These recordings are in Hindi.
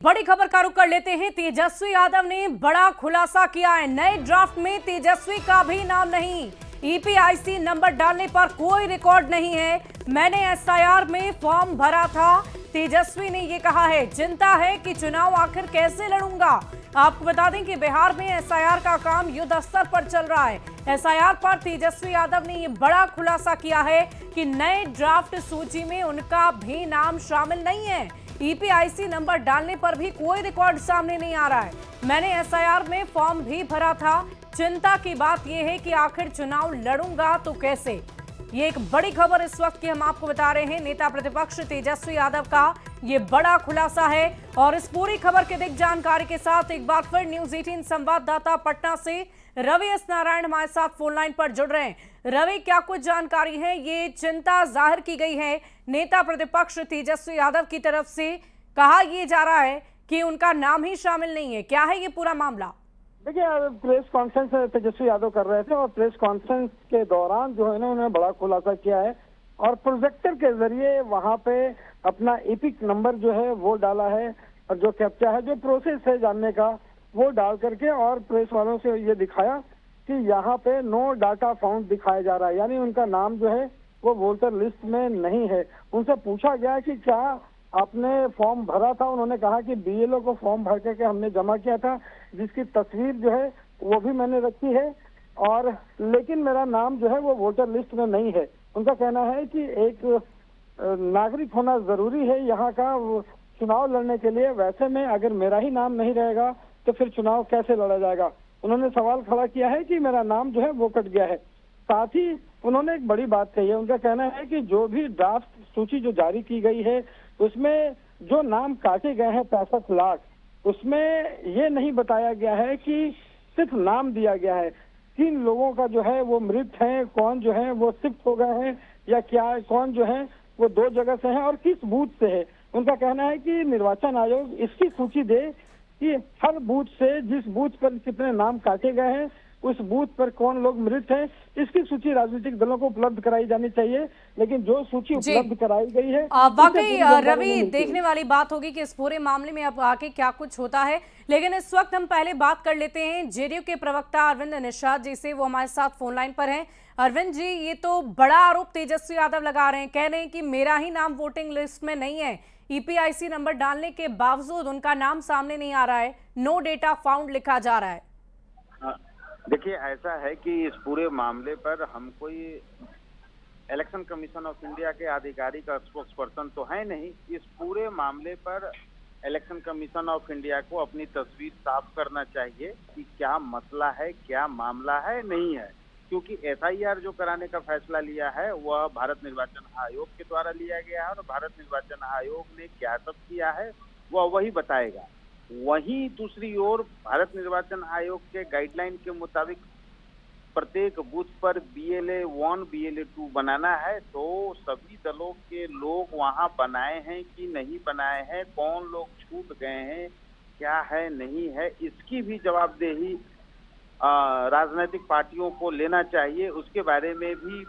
बड़ी खबर का रुख कर लेते हैं। तेजस्वी यादव ने बड़ा खुलासा किया है। नए ड्राफ्ट में तेजस्वी का भी नाम नहीं, ईपीआईसी नंबर डालने पर कोई रिकॉर्ड नहीं है। मैंने एसआईआर में फॉर्म भरा था, तेजस्वी ने ये कहा है। चिंता है कि चुनाव आखिर कैसे लड़ूंगा। आपको बता दें कि बिहार में एसआईआर का काम युद्ध स्तर पर चल रहा है। एसआईआर पर तेजस्वी यादव ने ये बड़ा खुलासा किया है कि नए ड्राफ्ट सूची में उनका भी नाम शामिल नहीं है। ईपीआईसी नंबर डालने पर भी कोई रिकॉर्ड सामने नहीं आ रहा है। मैंने एसआईआर में फॉर्म भी भरा था। चिंता की बात यह है कि आखिर चुनाव लड़ूंगा तो कैसे। ये एक बड़ी खबर इस वक्त की हम आपको बता रहे हैं। नेता प्रतिपक्ष तेजस्वी यादव का ये बड़ा खुलासा है। और इस पूरी खबर के अधिक जानकारी के साथ एक बार फिर न्यूज 18 संवाददाता पटना से रवि एस नारायण हमारे साथ फोन लाइन पर जुड़ रहे हैं। रवि, क्या कुछ जानकारी है? ये चिंता जाहिर की गई है नेता प्रतिपक्ष तेजस्वी यादव की तरफ से, कहा यह जा रहा है कि उनका नाम ही शामिल नहीं है। क्या है ये पूरा मामला? देखिए, प्रेस कॉन्फ्रेंस तेजस्वी यादव कर रहे थे और प्रेस कॉन्फ्रेंस के दौरान जो है ना उन्होंने बड़ा खुलासा किया है और प्रोजेक्टर के जरिए वहां पे अपना एपिक नंबर जो है वो डाला है और जो कैप्चा है, जो प्रोसेस है जानने का, वो डाल करके और प्रेस वालों से ये दिखाया कि यहाँ पे नो डाटा फाउंड दिखाया जा रहा है, यानी उनका नाम जो है वो वोटर लिस्ट में नहीं है। उनसे पूछा गया कि क्या आपने फॉर्म भरा था? उन्होंने कहा कि बीएलओ को फॉर्म भर करके हमने जमा किया था, जिसकी तस्वीर जो है वो भी मैंने रखी है, और लेकिन मेरा नाम जो है वो वोटर लिस्ट में नहीं है। उनका कहना है कि एक नागरिक होना जरूरी है यहाँ का चुनाव लड़ने के लिए। वैसे में अगर मेरा ही नाम नहीं रहेगा तो फिर चुनाव कैसे लड़ा जाएगा। उन्होंने सवाल खड़ा किया है कि मेरा नाम जो है वो कट गया है। साथ ही उन्होंने एक बड़ी बात कही है। उनका कहना है कि जो भी ड्राफ्ट सूची जो जारी की गई है उसमें जो नाम काटे गए हैं 65 लाख, उसमें ये नहीं बताया गया है कि सिर्फ नाम दिया गया है। 3 लोगों का जो है वो मृत है, कौन जो है वो शिफ्ट हो गए हैं या क्या, कौन जो है वो 2 जगह से है और किस बूथ से है। उनका कहना है कि निर्वाचन आयोग इसकी सूची दे कि हर बूथ से जिस बूथ पर कितने नाम काटे गए हैं, उस बूथ पर कौन लोग मृत हैं, इसकी सूची राजनीतिक दलों को उपलब्ध कराई जानी चाहिए। लेकिन जो सूची उपलब्ध कराई गई है वाकई रवि, देखने वाली बात होगी कि इस पूरे मामले में अब आगे क्या कुछ होता है। लेकिन इस वक्त हम पहले बात कर लेते हैं जेडीयू के प्रवक्ता अरविंद निषाद जी से। वो हमारे साथ फोन लाइन पर हैं। अरविंद जी, ये तो बड़ा आरोप तेजस्वी यादव लगा रहे हैं, कह रहे हैं कि मेरा ही नाम वोटिंग लिस्ट में नहीं है। ईपीआईसी नंबर डालने के बावजूद उनका नाम सामने नहीं आ रहा है, नो डेटा फाउंड लिखा जा रहा है। देखिए, ऐसा है कि इस पूरे मामले पर हम कोई इलेक्शन कमीशन ऑफ इंडिया के आधिकारिक स्पोक्स पर्सन तो है नहीं। इस पूरे मामले पर इलेक्शन कमीशन ऑफ इंडिया को अपनी तस्वीर साफ करना चाहिए कि क्या मसला है, क्या मामला है, नहीं है। क्योंकि एसआईआर जो कराने का फैसला लिया है वह भारत निर्वाचन आयोग के द्वारा लिया गया है और भारत निर्वाचन आयोग ने क्या सब किया है वह वही बताएगा। वहीं दूसरी ओर भारत निर्वाचन आयोग के गाइडलाइन के मुताबिक प्रत्येक बूथ पर BLA 1 BLA 2 बनाना है, तो सभी दलों के लोग वहां बनाए हैं कि नहीं बनाए हैं, कौन लोग छूट गए हैं, क्या है नहीं है, इसकी भी जवाबदेही राजनीतिक पार्टियों को लेना चाहिए। उसके बारे में भी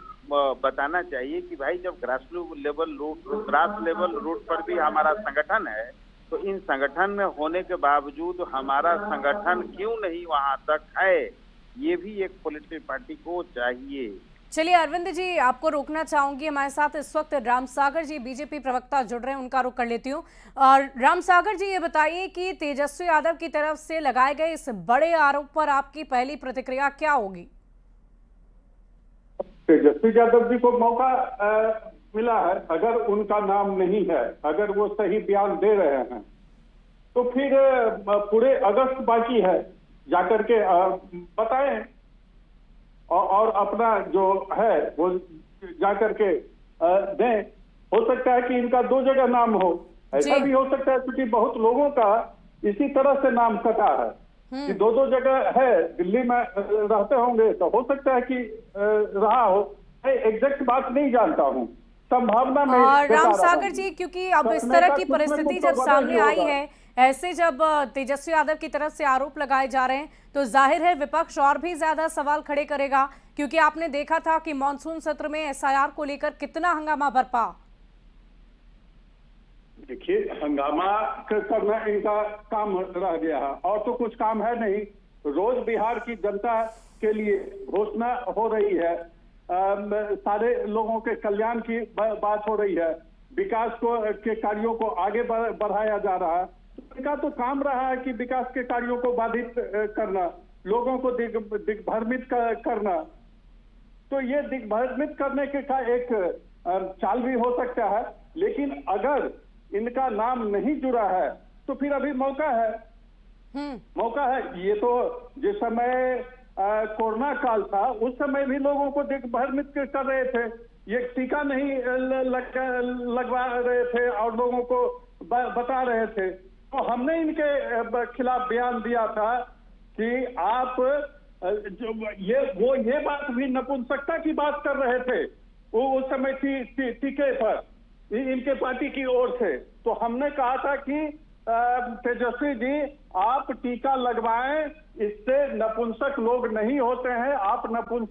बताना चाहिए कि भाई जब ग्रास लेवल रूट पर भी हमारा संगठन है, तो इन संगठन में होने के बावजूद हमारा संगठन क्यों नहीं वहां तक है, ये भी एक पॉलिटिकल पार्टी को चाहिए। चलिए अरविंद जी, आपको रोकना चाहूंगी। हमारे साथ इस वक्त राम सागर जी बीजेपी प्रवक्ता जुड़ रहे हैं, उनका रुख कर लेती हूँ। और राम सागर जी, ये बताइए कि तेजस्वी यादव की तरफ से लगाए गए इस बड़े आरोप पर आपकी पहली प्रतिक्रिया क्या होगी? तेजस्वी यादव जी को मौका मिला है। अगर उनका नाम नहीं है, अगर वो सही बयान दे रहे हैं, तो फिर पूरे अगस्त बाकी है, जाकर के बताएं और अपना जो है वो जाकर के दें। हो सकता है कि इनका 2 जगह नाम हो, ऐसा भी हो सकता है क्योंकि बहुत लोगों का इसी तरह से नाम कटा है कि 2 जगह है। दिल्ली में रहते होंगे तो हो सकता है कि रहा हो, एग्जैक्ट बात नहीं जानता हूँ, संभावना में। और राम सागर जी, क्योंकि अब इस तरह की परिस्थिति जब सामने आई है, ऐसे जब तेजस्वी यादव की तरफ से आरोप लगाए जा रहे हैं, तो जाहिर है विपक्ष और भी ज्यादा सवाल खड़े करेगा। क्योंकि आपने देखा था कि मॉनसून सत्र में एसआईआर को लेकर कितना हंगामा बरपा। देखिए, हंगामा करना इनका काम रह गया है और तो कुछ काम है नहीं। रोज बिहार की जनता के लिए घोषणा हो रही है, सारे लोगों के कल्याण की बात हो रही है, विकास के कार्यों को आगे बढ़ाया जा रहा है। तो इनका तो काम रहा है कि विकास के कार्यों को बाधित करना, लोगों को दिग्भ्रमित करना। तो ये दिग्भ्रमित करने के का एक चाल भी हो सकता है, लेकिन अगर इनका नाम नहीं जुड़ा है तो फिर अभी मौका है। ये तो जिस समय कोरोना काल था उस समय भी लोगों को दिग्भ्रमित कर रहे थे, ये टीका नहीं लगवा रहे थे और लोगों को बता रहे थे। तो हमने इनके खिलाफ बयान दिया था कि आप ये बात भी नपुंसकता की बात कर रहे थे वो उस समय टीके पर इनके पार्टी की ओर से। तो हमने कहा था कि तेजस्वी जी आप टीका लगवाएं, इससे नपुंसक लोग नहीं होते हैं, आप नपुंसक